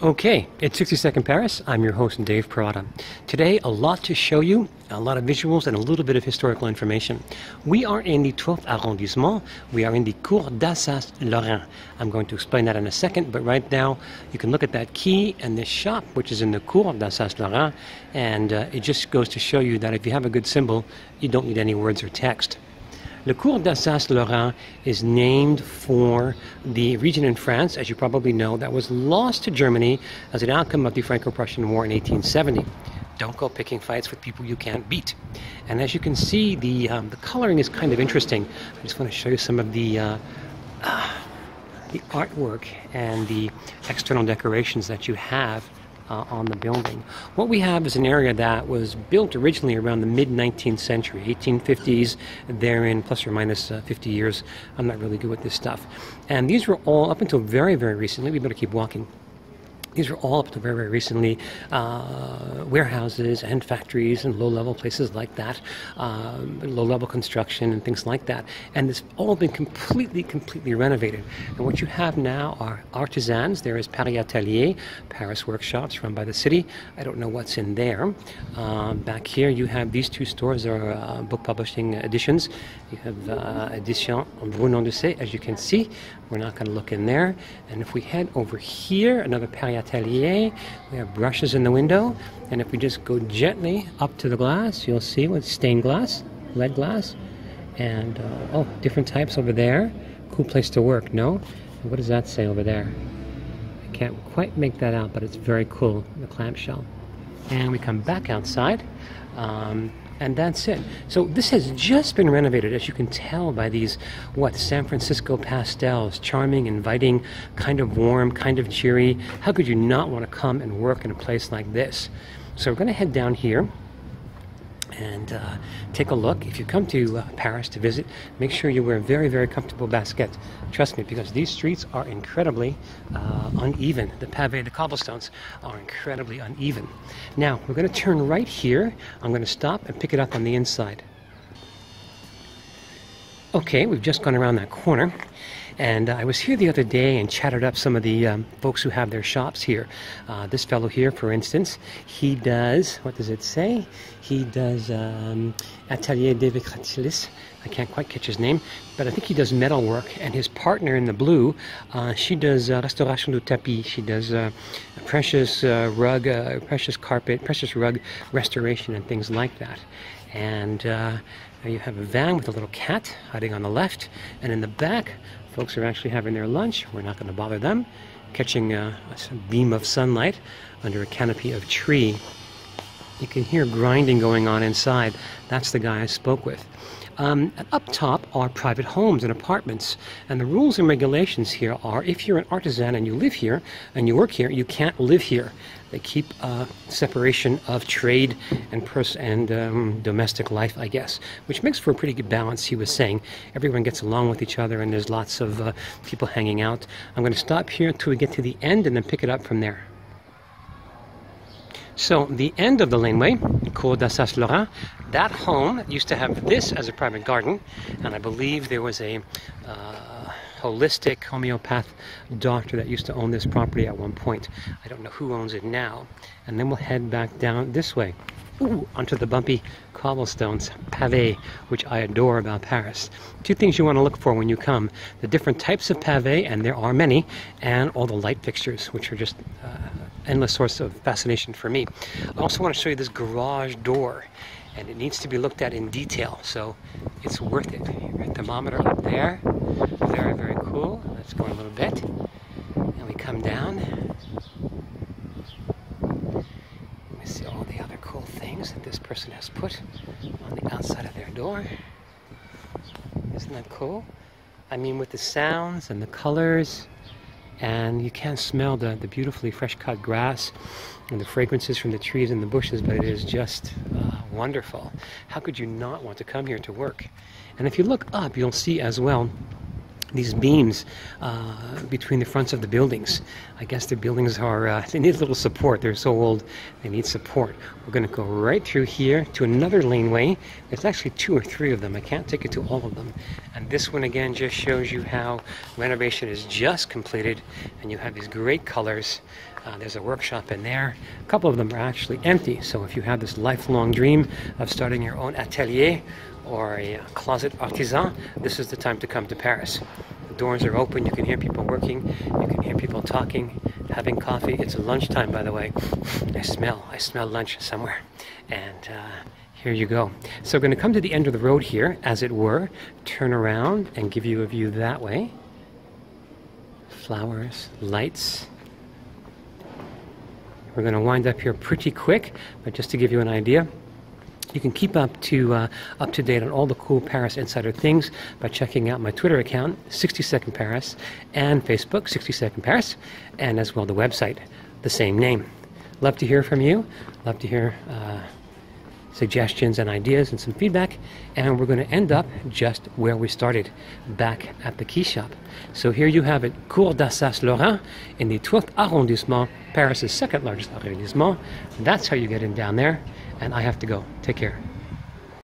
Okay, it's 60-Second Paris. I'm your host, Dave Perrotta. Today, a lot to show you, a lot of visuals, and a little bit of historical information. We are in the 12th Arrondissement. We are in the Cour d'Alsace-Lorraine. I'm going to explain that in a second, but right now, you can look at that key and this shop, which is in the Cour d'Alsace-Lorraine, and it just goes to show you that if you have a good symbol, you don't need any words or text. Le Cour d'Alsace-Lorraine is named for the region in France, as you probably know, that was lost to Germany as an outcome of the Franco-Prussian War in 1870. Don't go picking fights with people you can't beat. And as you can see, the coloring is kind of interesting. I just want to show you some of the artwork and the external decorations that you have on the building. What we have is an area that was built originally around the mid-19th century, 1850s, therein plus or minus 50 years. I'm not really good with this stuff. And these were all, up until very, very recently, we better keep walking. These were all up to very, very recently warehouses and factories and low-level places like that, low-level construction and things like that. And it's all been completely renovated. And what you have now are Artisans. There is Paris Atelier, Paris workshops run by the city. I don't know what's in there. Back here you have these two stores are book publishing editions. You have Edition Bruno-de-Sey, as you can see. We're not going to look in there. And if we head over here, another Paris Atelier, we have brushes in the window. And if we just go gently up to the glass, you'll see what's stained glass, lead glass, and oh, different types over there. Cool place to work, no? And what does that say over there? I can't quite make that out, but it's very cool, the clamshell. And we come back outside. And that's it. So this has just been renovated, as you can tell by these, San Francisco pastels. Charming, inviting, kind of warm, kind of cheery. How could you not want to come and work in a place like this? So we're going to head down here and take a look. If you come to Paris to visit, make sure you wear very, very comfortable baskets. Trust me, because these streets are incredibly uneven. The pavé, the cobblestones, are incredibly uneven. Now, we're going to turn right here. I'm going to stop and pick it up on the inside. Okay, we've just gone around that corner. And I was here the other day and chatted up some of the folks who have their shops here. This fellow here, for instance, he does, what does it say? He does Atelier des Vitratilis. I can't quite catch his name, but I think he does metal work. And his partner in the blue, she does Restauration du Tapis. She does precious rug, precious carpet, precious rug restoration and things like that. And you have a van with a little cat hiding on the left, and in the back, folks are actually having their lunch. We're not going to bother them. Catching a beam of sunlight under a canopy of tree. You can hear grinding going on inside. That's the guy I spoke with. Up top are private homes and apartments, and the rules and regulations here are if you're an artisan and you live here and you work here, you can't live here. They keep separation of trade and domestic life, I guess, which makes for a pretty good balance, he was saying. Everyone gets along with each other and there's lots of people hanging out. I'm going to stop here until we get to the end and then pick it up from there. So the end of the laneway, Cour d'Alsace-Lorraine, that home used to have this as a private garden, and I believe there was a holistic homeopath doctor that used to own this property at one point. I don't know who owns it now. And then we'll head back down this way, onto the bumpy cobblestones, pavé, which I adore about Paris. Two things you want to look for when you come: the different types of pavé, and there are many, and all the light fixtures, which are just endless source of fascination for me. I also want to show you this garage door, and it needs to be looked at in detail, so it's worth it. Right, thermometer up there, very, very cool. Let's go a little bit, and we come down. Let me see all the other cool things that this person has put on the outside of their door. Isn't that cool? I mean, with the sounds and the colors, and you can smell the beautifully fresh cut grass and the fragrances from the trees and the bushes, but it is just wonderful. How could you not want to come here to work? And if you look up, you'll see as well these beams between the fronts of the buildings. I guess the buildings are, they need a little support. They're so old, they need support. We're going to go right through here to another laneway. There's actually 2 or 3 of them. I can't take you to all of them. And this one again just shows you how renovation is just completed, and you have these great colors. There's a workshop in there. A couple of them are actually empty, so if you have this lifelong dream of starting your own atelier or a closet artisan, this is the time to come to Paris. The doors are open, you can hear people working, you can hear people talking, having coffee. It's lunchtime, by the way. I smell lunch somewhere. And here you go. So we're going to come to the end of the road here, as it were, turn around and give you a view that way. Flowers, lights. We're going to wind up here pretty quick, but just to give you an idea, you can keep up to date on all the cool Paris Insider things by checking out my Twitter account, 60 Second Paris, and Facebook, 60 Second Paris, and as well the website, the same name. Love to hear from you. Love to hear suggestions and ideas and some feedback. And we're going to end up just where we started, back at the key shop. So here you have it, Cour d'Alsace-Lorraine in the 12th Arrondissement, Paris' second largest arrondissement. That's how you get in down there. And I have to go. Take care.